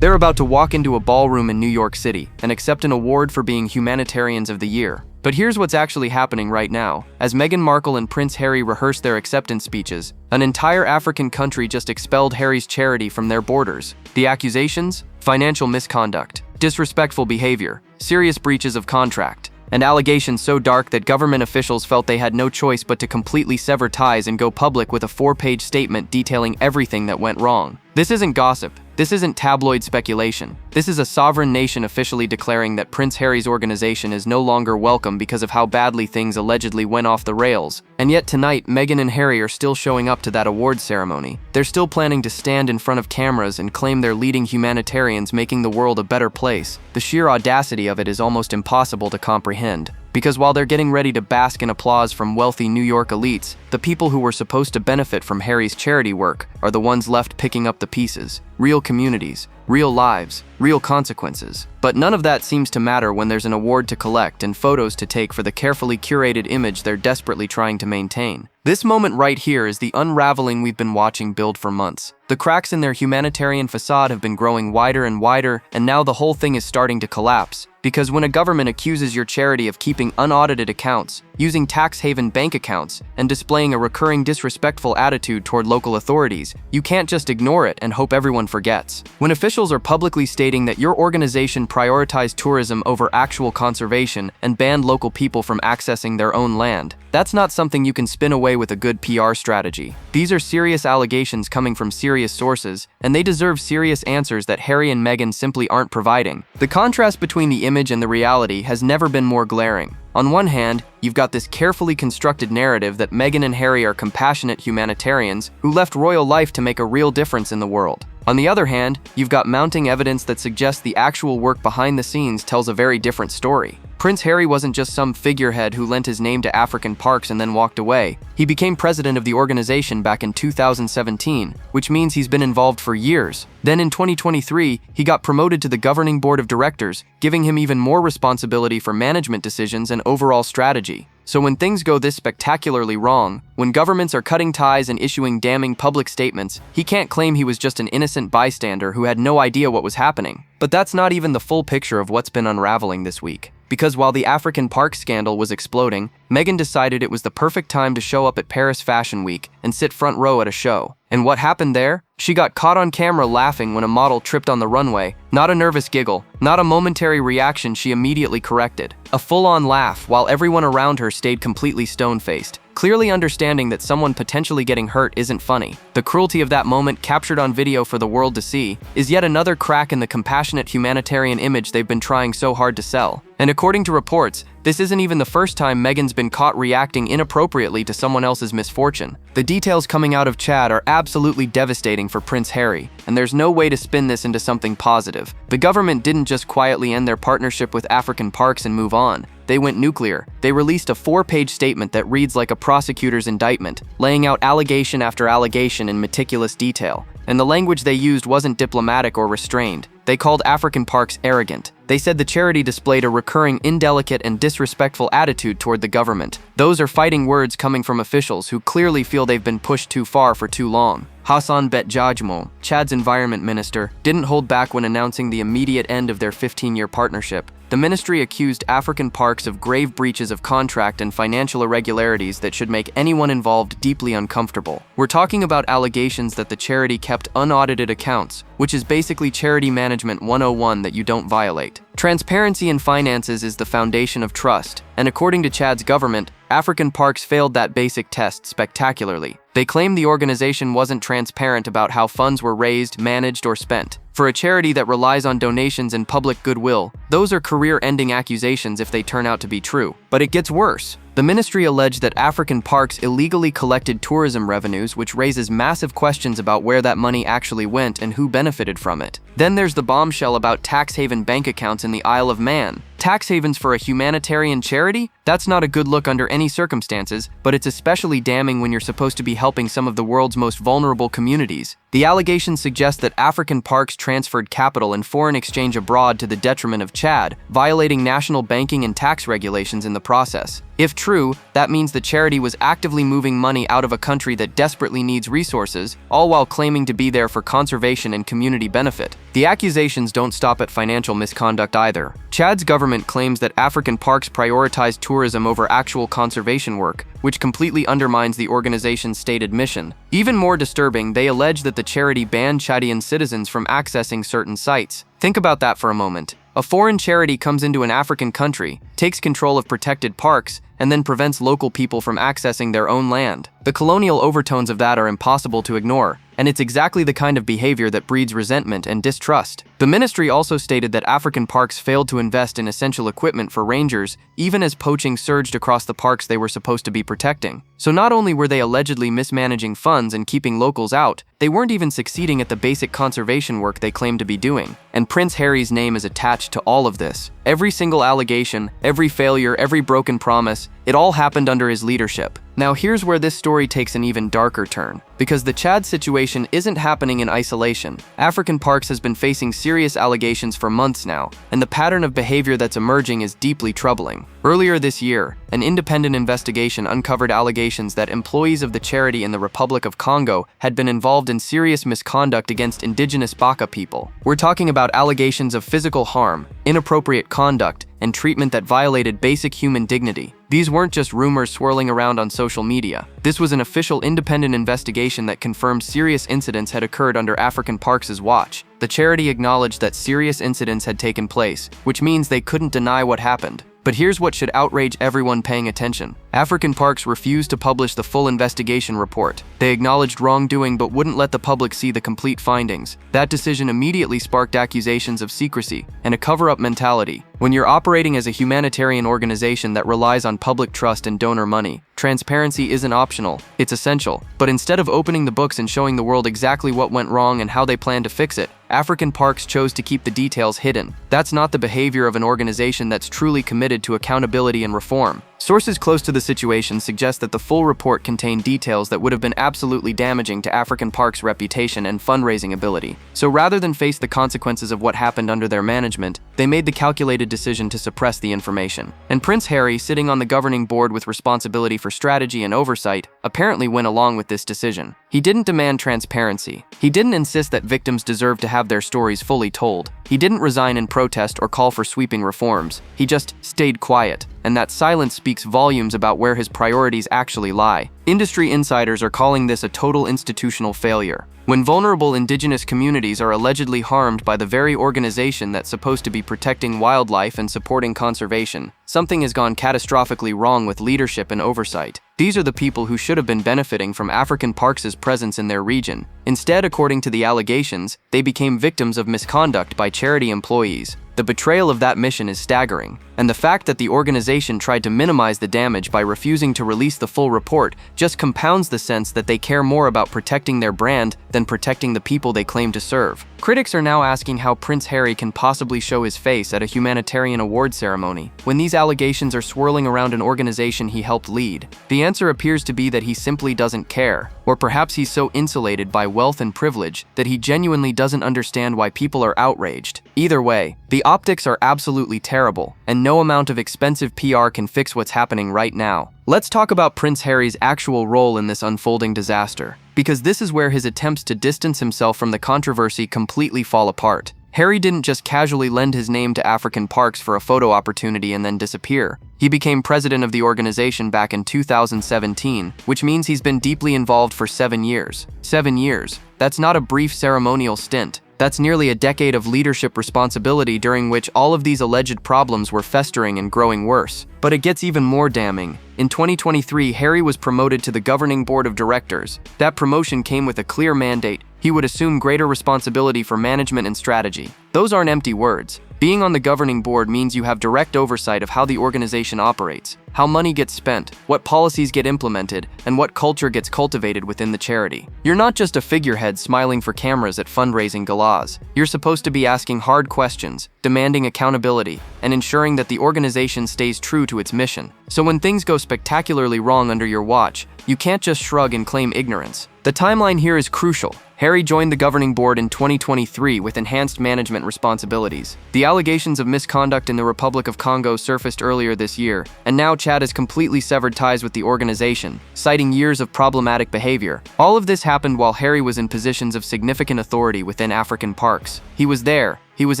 They're about to walk into a ballroom in New York City and accept an award for being Humanitarians of the Year. But here's what's actually happening right now. As Meghan Markle and Prince Harry rehearse their acceptance speeches, an entire African country just expelled Harry's charity from their borders. The accusations? Financial misconduct, disrespectful behavior, serious breaches of contract, and allegations so dark that government officials felt they had no choice but to completely sever ties and go public with a 4-page statement detailing everything that went wrong. This isn't gossip. This isn't tabloid speculation. This is a sovereign nation officially declaring that Prince Harry's organization is no longer welcome because of how badly things allegedly went off the rails. And yet tonight, Meghan and Harry are still showing up to that awards ceremony. They're still planning to stand in front of cameras and claim they're leading humanitarians, making the world a better place. The sheer audacity of it is almost impossible to comprehend. Because while they're getting ready to bask in applause from wealthy New York elites, the people who were supposed to benefit from Harry's charity work are the ones left picking up the pieces. Real communities, real lives, real consequences. But none of that seems to matter when there's an award to collect and photos to take for the carefully curated image they're desperately trying to maintain. This moment right here is the unraveling we've been watching build for months. The cracks in their humanitarian facade have been growing wider and wider, and now the whole thing is starting to collapse. Because when a government accuses your charity of keeping unaudited accounts, using tax haven bank accounts, and displaying a recurring disrespectful attitude toward local authorities, you can't just ignore it and hope everyone forgets. When officials are publicly stating that your organization prioritized tourism over actual conservation and banned local people from accessing their own land, that's not something you can spin away with a good PR strategy. These are serious allegations coming from serious sources, and they deserve serious answers that Harry and Meghan simply aren't providing. The contrast between the image and the reality has never been more glaring. On one hand, you've got this carefully constructed narrative that Meghan and Harry are compassionate humanitarians who left royal life to make a real difference in the world. On the other hand, you've got mounting evidence that suggests the actual work behind the scenes tells a very different story. Prince Harry wasn't just some figurehead who lent his name to African parks and then walked away. He became president of the organization back in 2017, which means he's been involved for years. Then in 2023, he got promoted to the governing board of directors, giving him even more responsibility for management decisions and overall strategy. So when things go this spectacularly wrong, when governments are cutting ties and issuing damning public statements, he can't claim he was just an innocent bystander who had no idea what was happening. But that's not even the full picture of what's been unraveling this week. Because while the African park scandal was exploding, Meghan decided it was the perfect time to show up at Paris Fashion Week and sit front row at a show. And what happened there? She got caught on camera laughing when a model tripped on the runway. Not a nervous giggle, not a momentary reaction she immediately corrected. A full-on laugh while everyone around her stayed completely stone-faced, clearly understanding that someone potentially getting hurt isn't funny. The cruelty of that moment, captured on video for the world to see, is yet another crack in the compassionate humanitarian image they've been trying so hard to sell. And according to reports, this isn't even the first time Meghan's been caught reacting inappropriately to someone else's misfortune. The details coming out of Chad are absolutely devastating for Prince Harry, and there's no way to spin this into something positive. The government didn't just quietly end their partnership with African parks and move on. They went nuclear. They released a 4-page statement that reads like a prosecutor's indictment, laying out allegation after allegation in meticulous detail. And the language they used wasn't diplomatic or restrained. They called African parks arrogant. They said the charity displayed a recurring indelicate and disrespectful attitude toward the government. Those are fighting words coming from officials who clearly feel they've been pushed too far for too long. Hassan Bet-Jajmo, Chad's environment minister, didn't hold back when announcing the immediate end of their 15-year partnership. The ministry accused African parks of grave breaches of contract and financial irregularities that should make anyone involved deeply uncomfortable. We're talking about allegations that the charity kept unaudited accounts, which is basically charity management 101 that you don't violate. Transparency in finances is the foundation of trust, and according to Chad's government, African parks failed that basic test spectacularly. They claim the organization wasn't transparent about how funds were raised, managed, or spent. For a charity that relies on donations and public goodwill, those are career-ending accusations if they turn out to be true. But it gets worse. The ministry alleged that African parks illegally collected tourism revenues, which raises massive questions about where that money actually went and who benefited from it. Then there's the bombshell about tax haven bank accounts in the Isle of Man. Tax havens for a humanitarian charity? That's not a good look under any circumstances, but it's especially damning when you're supposed to be helping some of the world's most vulnerable communities. The allegations suggest that African parks transferred capital and foreign exchange abroad to the detriment of Chad, violating national banking and tax regulations in the process. If true, that means the charity was actively moving money out of a country that desperately needs resources, all while claiming to be there for conservation and community benefit. The accusations don't stop at financial misconduct either. Chad's government claims that African parks prioritize tourism over actual conservation work, which completely undermines the organization's stated mission. Even more disturbing, they allege that the charity banned Chadian citizens from accessing certain sites. Think about that for a moment. A foreign charity comes into an African country, takes control of protected parks, and then prevents local people from accessing their own land. The colonial overtones of that are impossible to ignore, and it's exactly the kind of behavior that breeds resentment and distrust. The ministry also stated that African parks failed to invest in essential equipment for rangers, even as poaching surged across the parks they were supposed to be protecting. So not only were they allegedly mismanaging funds and keeping locals out, they weren't even succeeding at the basic conservation work they claimed to be doing. And Prince Harry's name is attached to all of this. Every single allegation, every failure, every broken promise, it all happened under his leadership. Now here's where this story takes an even darker turn. Because the Chad situation isn't happening in isolation. African Parks has been facing serious allegations for months now, and the pattern of behavior that's emerging is deeply troubling. Earlier this year, an independent investigation uncovered allegations that employees of the charity in the Republic of Congo had been involved in serious misconduct against indigenous Baka people. We're talking about allegations of physical harm, inappropriate conduct, and treatment that violated basic human dignity. These weren't just rumors swirling around on social media. This was an official independent investigation that confirmed serious incidents had occurred under African Parks' watch. The charity acknowledged that serious incidents had taken place, which means they couldn't deny what happened. But here's what should outrage everyone paying attention. African Parks refused to publish the full investigation report. They acknowledged wrongdoing but wouldn't let the public see the complete findings. That decision immediately sparked accusations of secrecy and a cover-up mentality. When you're operating as a humanitarian organization that relies on public trust and donor money, transparency isn't optional, it's essential. But instead of opening the books and showing the world exactly what went wrong and how they plan to fix it, African Parks chose to keep the details hidden. That's not the behavior of an organization that's truly committed to accountability and reform. Sources close to the situation suggest that the full report contained details that would have been absolutely damaging to African Parks' reputation and fundraising ability. So rather than face the consequences of what happened under their management, they made the calculated decision to suppress the information. And Prince Harry, sitting on the governing board with responsibility for strategy and oversight, apparently went along with this decision. He didn't demand transparency. He didn't insist that victims deserve to have their stories fully told. He didn't resign in protest or call for sweeping reforms. He just stayed quiet. And that silence speaks volumes about where his priorities actually lie. Industry insiders are calling this a total institutional failure. When vulnerable indigenous communities are allegedly harmed by the very organization that's supposed to be protecting wildlife and supporting conservation, something has gone catastrophically wrong with leadership and oversight. These are the people who should have been benefiting from African Parks' presence in their region. Instead, according to the allegations, they became victims of misconduct by charity employees. The betrayal of that mission is staggering, and the fact that the organization tried to minimize the damage by refusing to release the full report just compounds the sense that they care more about protecting their brand than protecting the people they claim to serve. Critics are now asking how Prince Harry can possibly show his face at a humanitarian award ceremony when these allegations are swirling around an organization he helped lead. The answer appears to be that he simply doesn't care, or perhaps he's so insulated by wealth and privilege that he genuinely doesn't understand why people are outraged. Either way, the optics are absolutely terrible, and no amount of expensive PR can fix what's happening right now. Let's talk about Prince Harry's actual role in this unfolding disaster, because this is where his attempts to distance himself from the controversy completely fall apart. Harry didn't just casually lend his name to African Parks for a photo opportunity and then disappear. He became president of the organization back in 2017, which means he's been deeply involved for 7 years. 7 years. That's not a brief ceremonial stint. That's nearly a decade of leadership responsibility during which all of these alleged problems were festering and growing worse. But it gets even more damning. In 2023, Harry was promoted to the governing board of directors. That promotion came with a clear mandate. He would assume greater responsibility for management and strategy. Those aren't empty words. Being on the governing board means you have direct oversight of how the organization operates, how money gets spent, what policies get implemented, and what culture gets cultivated within the charity. You're not just a figurehead smiling for cameras at fundraising galas. You're supposed to be asking hard questions, demanding accountability, and ensuring that the organization stays true to its mission. So when things go spectacularly wrong under your watch, you can't just shrug and claim ignorance. The timeline here is crucial. Harry joined the governing board in 2023 with enhanced management responsibilities. The allegations of misconduct in the Republic of Congo surfaced earlier this year, and now Chad has completely severed ties with the organization, citing years of problematic behavior. All of this happened while Harry was in positions of significant authority within African parks. He was there, he was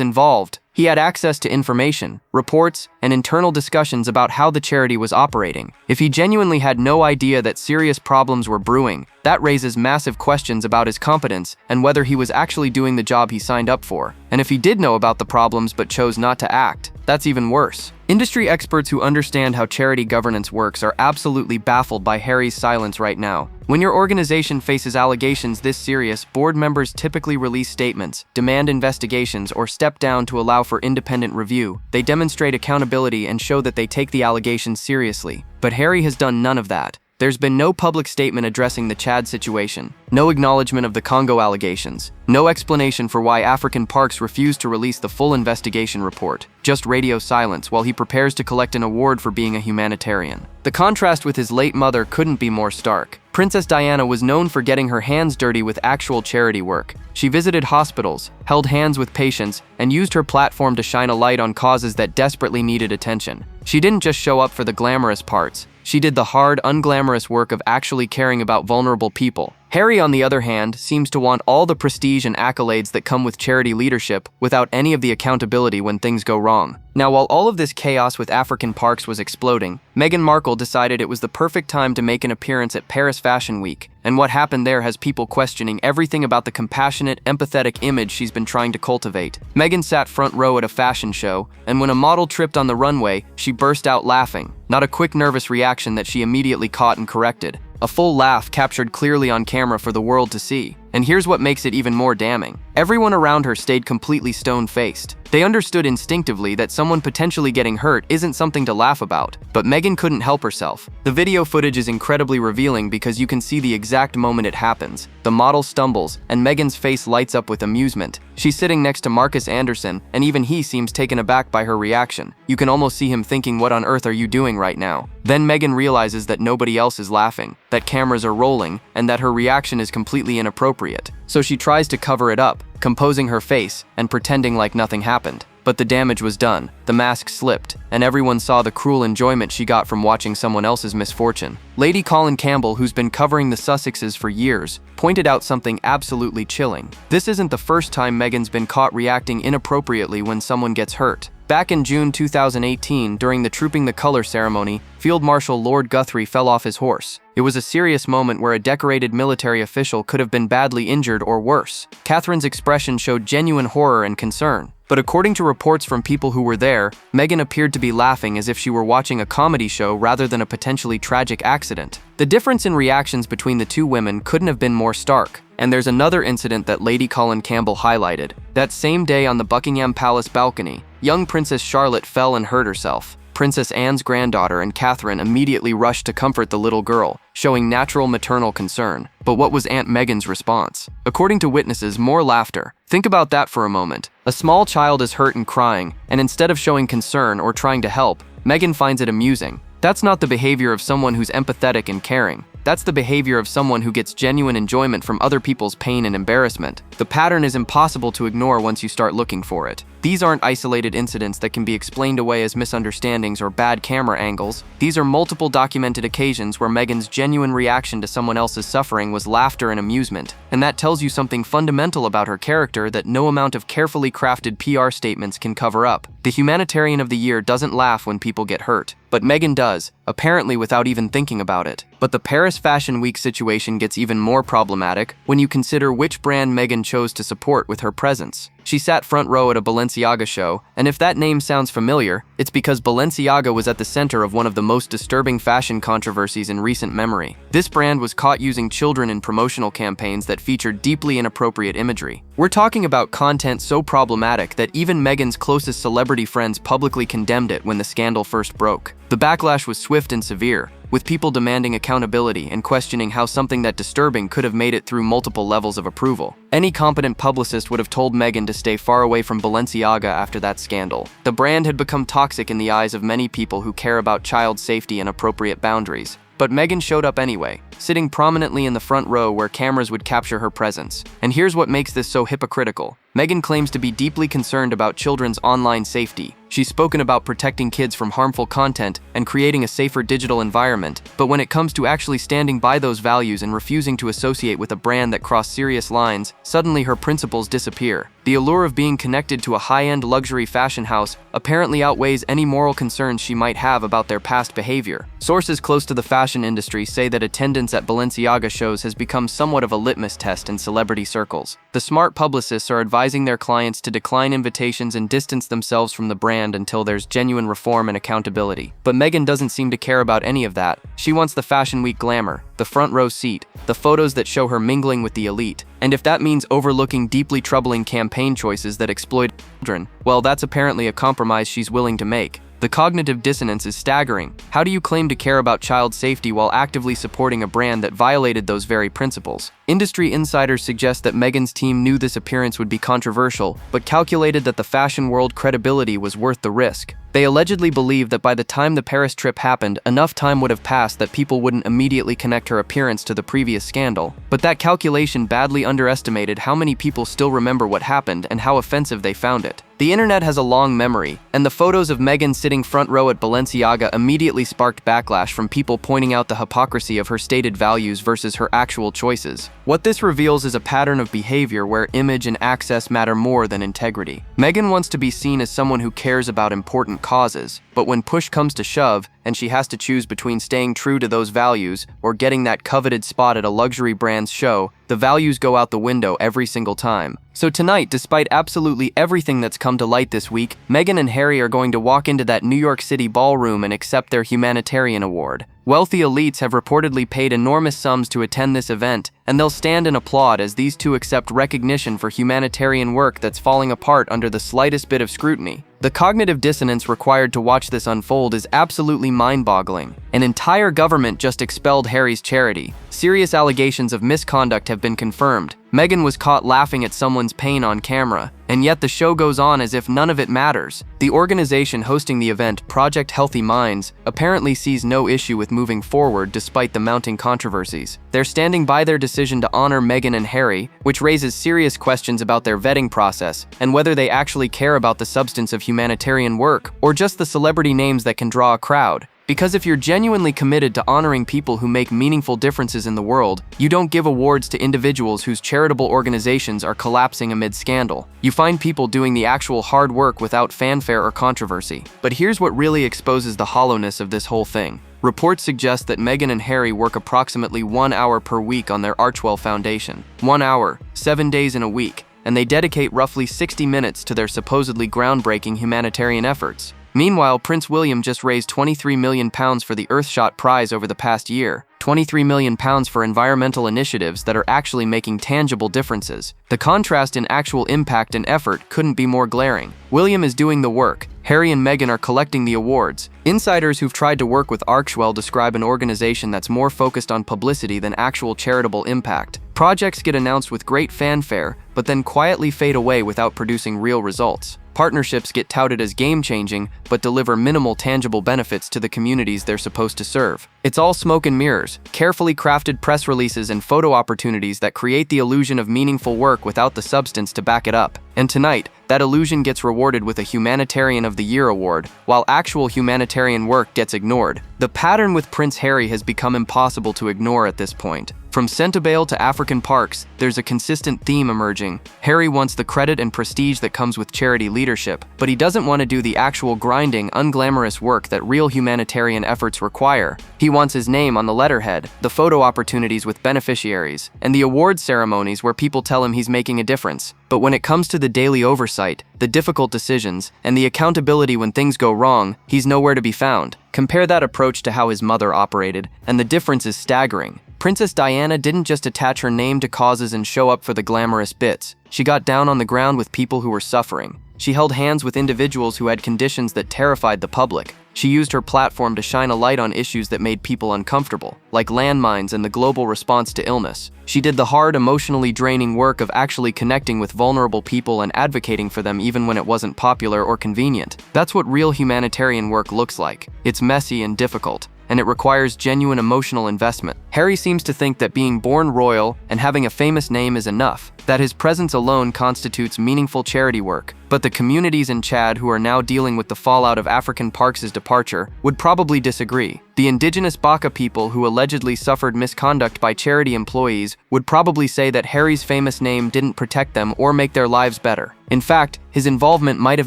involved, he had access to information, reports, and internal discussions about how the charity was operating. If he genuinely had no idea that serious problems were brewing, that raises massive questions about his competence and whether he was actually doing the job he signed up for. And if he did know about the problems but chose not to act, that's even worse. Industry experts who understand how charity governance works are absolutely baffled by Harry's silence right now. When your organization faces allegations this serious, board members typically release statements, demand investigations, or step down to allow for independent review. They demonstrate accountability and show that they take the allegations seriously. But Harry has done none of that. There's been no public statement addressing the Chad situation, no acknowledgement of the Congo allegations, no explanation for why African parks refused to release the full investigation report, just radio silence while he prepares to collect an award for being a humanitarian. The contrast with his late mother couldn't be more stark. Princess Diana was known for getting her hands dirty with actual charity work. She visited hospitals, held hands with patients, and used her platform to shine a light on causes that desperately needed attention. She didn't just show up for the glamorous parts. She did the hard, unglamorous work of actually caring about vulnerable people. Harry, on the other hand, seems to want all the prestige and accolades that come with charity leadership without any of the accountability when things go wrong. Now, while all of this chaos with African parks was exploding, Meghan Markle decided it was the perfect time to make an appearance at Paris Fashion Week, and what happened there has people questioning everything about the compassionate, empathetic image she's been trying to cultivate. Meghan sat front row at a fashion show, and when a model tripped on the runway, she burst out laughing. Not a quick, nervous reaction that she immediately caught and corrected. A full laugh captured clearly on camera for the world to see. And here's what makes it even more damning. Everyone around her stayed completely stone-faced. They understood instinctively that someone potentially getting hurt isn't something to laugh about, but Meghan couldn't help herself. The video footage is incredibly revealing because you can see the exact moment it happens. The model stumbles, and Meghan's face lights up with amusement. She's sitting next to Marcus Anderson, and even he seems taken aback by her reaction. You can almost see him thinking, "What on earth are you doing right now?" Then Meghan realizes that nobody else is laughing, that cameras are rolling, and that her reaction is completely inappropriate. So she tries to cover it up, composing her face and pretending like nothing happened. But the damage was done, the mask slipped, and everyone saw the cruel enjoyment she got from watching someone else's misfortune. Lady Colin Campbell, who's been covering the Sussexes for years, pointed out something absolutely chilling. This isn't the first time Meghan's been caught reacting inappropriately when someone gets hurt. Back in June 2018, during the Trooping the Color ceremony, Field Marshal Lord Guthrie fell off his horse. It was a serious moment where a decorated military official could have been badly injured or worse. Catherine's expression showed genuine horror and concern. But according to reports from people who were there, Meghan appeared to be laughing as if she were watching a comedy show rather than a potentially tragic accident. The difference in reactions between the two women couldn't have been more stark. And there's another incident that Lady Colin Campbell highlighted. That same day on the Buckingham Palace balcony, young Princess Charlotte fell and hurt herself. Princess Anne's granddaughter and Catherine immediately rushed to comfort the little girl, showing natural maternal concern. But what was Aunt Meghan's response? According to witnesses, more laughter. Think about that for a moment. A small child is hurt and crying, and instead of showing concern or trying to help, Meghan finds it amusing. That's not the behavior of someone who's empathetic and caring. That's the behavior of someone who gets genuine enjoyment from other people's pain and embarrassment. The pattern is impossible to ignore once you start looking for it. These aren't isolated incidents that can be explained away as misunderstandings or bad camera angles. These are multiple documented occasions where Meghan's genuine reaction to someone else's suffering was laughter and amusement. And that tells you something fundamental about her character that no amount of carefully crafted PR statements can cover up. The humanitarian of the year doesn't laugh when people get hurt. But Meghan does, apparently without even thinking about it. But the Paris Fashion Week situation gets even more problematic when you consider which brand Meghan chose to support with her presence. She sat front row at a Balenciaga show, and if that name sounds familiar, it's because Balenciaga was at the center of one of the most disturbing fashion controversies in recent memory. This brand was caught using children in promotional campaigns that featured deeply inappropriate imagery. We're talking about content so problematic that even Meghan's closest celebrity friends publicly condemned it when the scandal first broke. The backlash was swift and severe, with people demanding accountability and questioning how something that disturbing could have made it through multiple levels of approval. Any competent publicist would have told Meghan to stay far away from Balenciaga after that scandal. The brand had become toxic in the eyes of many people who care about child safety and appropriate boundaries. But Meghan showed up anyway, sitting prominently in the front row where cameras would capture her presence. And here's what makes this so hypocritical. Meghan claims to be deeply concerned about children's online safety. She's spoken about protecting kids from harmful content and creating a safer digital environment, but when it comes to actually standing by those values and refusing to associate with a brand that crossed serious lines, suddenly her principles disappear. The allure of being connected to a high-end luxury fashion house apparently outweighs any moral concerns she might have about their past behavior. Sources close to the fashion industry say that attendance at Balenciaga shows has become somewhat of a litmus test in celebrity circles. The smart publicists are advising their clients to decline invitations and distance themselves from the brand until there's genuine reform and accountability. But Meghan doesn't seem to care about any of that. She wants the Fashion Week glamour, the front row seat, the photos that show her mingling with the elite. And if that means overlooking deeply troubling campaign choices that exploit children, well, that's apparently a compromise she's willing to make. The cognitive dissonance is staggering. How do you claim to care about child safety while actively supporting a brand that violated those very principles? Industry insiders suggest that Meghan's team knew this appearance would be controversial, but calculated that the fashion world credibility was worth the risk. They allegedly believed that by the time the Paris trip happened, enough time would have passed that people wouldn't immediately connect her appearance to the previous scandal. But that calculation badly underestimated how many people still remember what happened and how offensive they found it. The internet has a long memory, and the photos of Meghan sitting front row at Balenciaga immediately sparked backlash from people pointing out the hypocrisy of her stated values versus her actual choices. What this reveals is a pattern of behavior where image and access matter more than integrity. Meghan wants to be seen as someone who cares about important causes, but when push comes to shove, and she has to choose between staying true to those values or getting that coveted spot at a luxury brand's show, the values go out the window every single time. So tonight, despite absolutely everything that's come to light this week, Meghan and Harry are going to walk into that New York City ballroom and accept their humanitarian award. Wealthy elites have reportedly paid enormous sums to attend this event, and they'll stand and applaud as these two accept recognition for humanitarian work that's falling apart under the slightest bit of scrutiny. The cognitive dissonance required to watch this unfold is absolutely mind-boggling. An entire government just expelled Harry's charity. Serious allegations of misconduct have been confirmed. Meghan was caught laughing at someone's pain on camera, and yet the show goes on as if none of it matters. The organization hosting the event, Project Healthy Minds, apparently sees no issue with moving forward despite the mounting controversies. They're standing by their decision to honor Meghan and Harry, which raises serious questions about their vetting process and whether they actually care about the substance of humanitarian work or just the celebrity names that can draw a crowd. Because if you're genuinely committed to honoring people who make meaningful differences in the world, you don't give awards to individuals whose charitable organizations are collapsing amid scandal. You find people doing the actual hard work without fanfare or controversy. But here's what really exposes the hollowness of this whole thing. Reports suggest that Meghan and Harry work approximately 1 hour per week on their Archwell Foundation. 1 hour, 7 days in a week, and they dedicate roughly 60 minutes to their supposedly groundbreaking humanitarian efforts. Meanwhile, Prince William just raised £23 million for the Earthshot Prize over the past year. £23 million for environmental initiatives that are actually making tangible differences. The contrast in actual impact and effort couldn't be more glaring. William is doing the work. Harry and Meghan are collecting the awards. Insiders who've tried to work with Archwell describe an organization that's more focused on publicity than actual charitable impact. Projects get announced with great fanfare, but then quietly fade away without producing real results. Partnerships get touted as game-changing, but deliver minimal tangible benefits to the communities they're supposed to serve. It's all smoke and mirrors, carefully crafted press releases and photo opportunities that create the illusion of meaningful work without the substance to back it up. And tonight, that illusion gets rewarded with a Humanitarian of the Year award, while actual humanitarian work gets ignored. The pattern with Prince Harry has become impossible to ignore at this point. From Centabale to African parks, there's a consistent theme emerging. Harry wants the credit and prestige that comes with charity leadership, but he doesn't want to do the actual grinding, unglamorous work that real humanitarian efforts require. He wants his name on the letterhead, the photo opportunities with beneficiaries, and the award ceremonies where people tell him he's making a difference. But when it comes to the daily oversight, the difficult decisions, and the accountability when things go wrong, he's nowhere to be found. Compare that approach to how his mother operated, and the difference is staggering. Princess Diana didn't just attach her name to causes and show up for the glamorous bits. She got down on the ground with people who were suffering. She held hands with individuals who had conditions that terrified the public. She used her platform to shine a light on issues that made people uncomfortable, like landmines and the global response to illness. She did the hard, emotionally draining work of actually connecting with vulnerable people and advocating for them even when it wasn't popular or convenient. That's what real humanitarian work looks like. It's messy and difficult, and it requires genuine emotional investment. Harry seems to think that being born royal and having a famous name is enough, that his presence alone constitutes meaningful charity work. But the communities in Chad who are now dealing with the fallout of African Parks' departure would probably disagree. The indigenous Baka people who allegedly suffered misconduct by charity employees would probably say that Harry's famous name didn't protect them or make their lives better. In fact, his involvement might have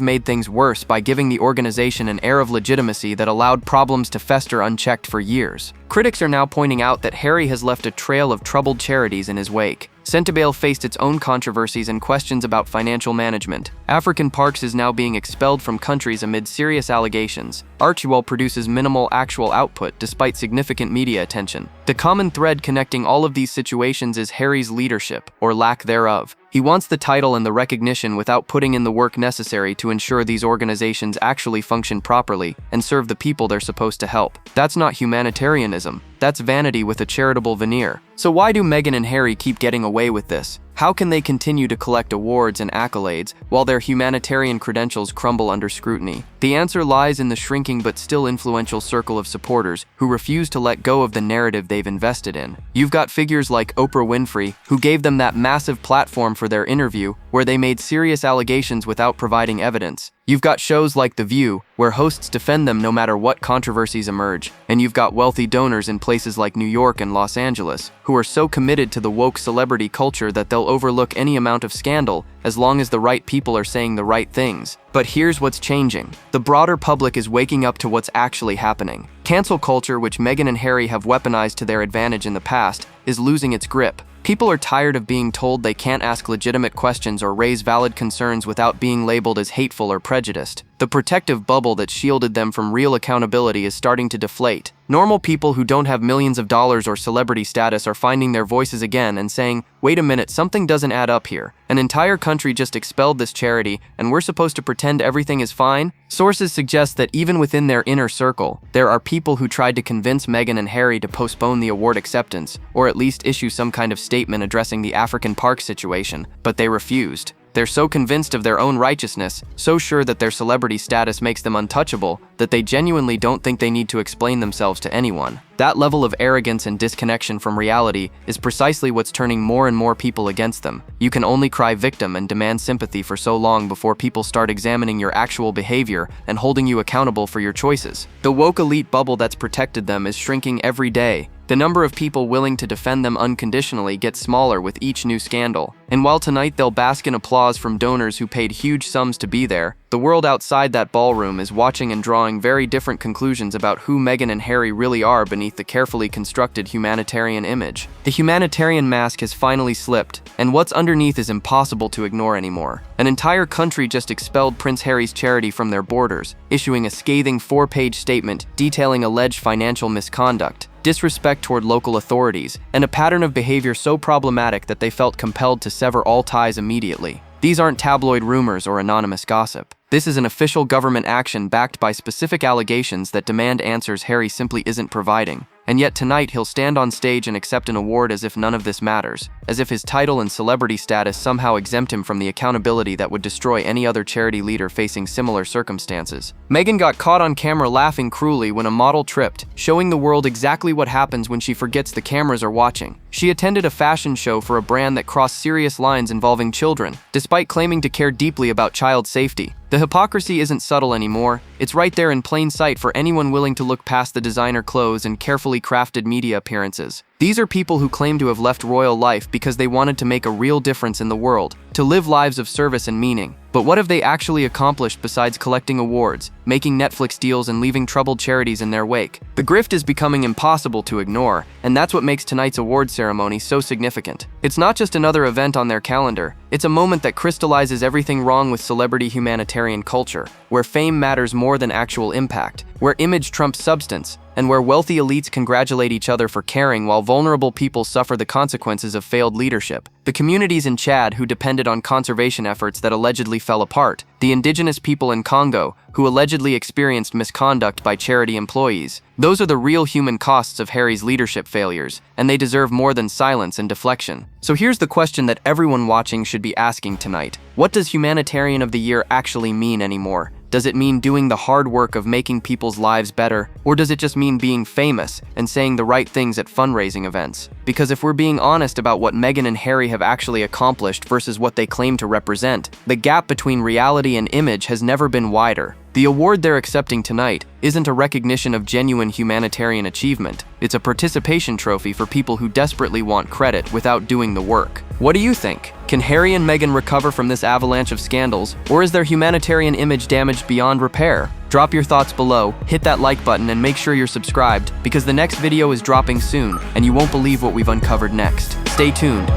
made things worse by giving the organization an air of legitimacy that allowed problems to fester unchecked for years. Critics are now pointing out that Harry has left a trail of troubled charities in his wake. Centibale faced its own controversies and questions about financial management. African Parks is now being expelled from countries amid serious allegations. Archewell produces minimal actual output despite significant media attention. The common thread connecting all of these situations is Harry's leadership, or lack thereof. He wants the title and the recognition without putting in the work necessary to ensure these organizations actually function properly and serve the people they're supposed to help. That's not humanitarianism. That's vanity with a charitable veneer. So why do Meghan and Harry keep getting away with this? How can they continue to collect awards and accolades while their humanitarian credentials crumble under scrutiny? The answer lies in the shrinking but still influential circle of supporters who refuse to let go of the narrative they've invested in. You've got figures like Oprah Winfrey, who gave them that massive platform for their interview where they made serious allegations without providing evidence. You've got shows like The View, where hosts defend them no matter what controversies emerge. And you've got wealthy donors in places like New York and Los Angeles, who are so committed to the woke celebrity culture that they'll overlook any amount of scandal as long as the right people are saying the right things. But here's what's changing. The broader public is waking up to what's actually happening. Cancel culture, which Meghan and Harry have weaponized to their advantage in the past, is losing its grip. People are tired of being told they can't ask legitimate questions or raise valid concerns without being labeled as hateful or prejudiced. The protective bubble that shielded them from real accountability is starting to deflate. Normal people who don't have millions of dollars or celebrity status are finding their voices again and saying, wait a minute, something doesn't add up here. An entire country just expelled this charity, and we're supposed to pretend everything is fine? Sources suggest that even within their inner circle, there are people who tried to convince Meghan and Harry to postpone the award acceptance, or at least issue some kind of statement addressing the African Park situation, but they refused. They're so convinced of their own righteousness, so sure that their celebrity status makes them untouchable, that they genuinely don't think they need to explain themselves to anyone. That level of arrogance and disconnection from reality is precisely what's turning more and more people against them. You can only cry victim and demand sympathy for so long before people start examining your actual behavior and holding you accountable for your choices. The woke elite bubble that's protected them is shrinking every day. The number of people willing to defend them unconditionally gets smaller with each new scandal. And while tonight they'll bask in applause from donors who paid huge sums to be there, the world outside that ballroom is watching and drawing very different conclusions about who Meghan and Harry really are beneath the carefully constructed humanitarian image. The humanitarian mask has finally slipped, and what's underneath is impossible to ignore anymore. An entire country just expelled Prince Harry's charity from their borders, issuing a scathing 4-page statement detailing alleged financial misconduct, disrespect toward local authorities, and a pattern of behavior so problematic that they felt compelled to sever all ties immediately. These aren't tabloid rumors or anonymous gossip. This is an official government action backed by specific allegations that demand answers Harry simply isn't providing. And yet tonight he'll stand on stage and accept an award as if none of this matters, as if his title and celebrity status somehow exempt him from the accountability that would destroy any other charity leader facing similar circumstances. Meghan got caught on camera laughing cruelly when a model tripped, showing the world exactly what happens when she forgets the cameras are watching. She attended a fashion show for a brand that crossed serious lines involving children, despite claiming to care deeply about child safety. The hypocrisy isn't subtle anymore. It's right there in plain sight for anyone willing to look past the designer clothes and carefully crafted media appearances. These are people who claim to have left royal life because they wanted to make a real difference in the world, to live lives of service and meaning. But what have they actually accomplished besides collecting awards, making Netflix deals, and leaving troubled charities in their wake? The grift is becoming impossible to ignore, and that's what makes tonight's award ceremony so significant. It's not just another event on their calendar, it's a moment that crystallizes everything wrong with celebrity humanitarian culture, where fame matters more than actual impact, where image trumps substance, and where wealthy elites congratulate each other for caring while vulnerable people suffer the consequences of failed leadership. The communities in Chad who depended on conservation efforts that allegedly fell apart, the indigenous people in Congo who allegedly experienced misconduct by charity employees. Those are the real human costs of Harry's leadership failures, and they deserve more than silence and deflection. So here's the question that everyone watching should be asking tonight. What does Humanitarian of the Year actually mean anymore? Does it mean doing the hard work of making people's lives better? Or does it just mean being famous and saying the right things at fundraising events? Because if we're being honest about what Meghan and Harry have actually accomplished versus what they claim to represent, the gap between reality and image has never been wider. The award they're accepting tonight isn't a recognition of genuine humanitarian achievement. It's a participation trophy for people who desperately want credit without doing the work. What do you think? Can Harry and Meghan recover from this avalanche of scandals, or is their humanitarian image damaged beyond repair? Drop your thoughts below, hit that like button, and make sure you're subscribed, because the next video is dropping soon, and you won't believe what we've uncovered next. Stay tuned.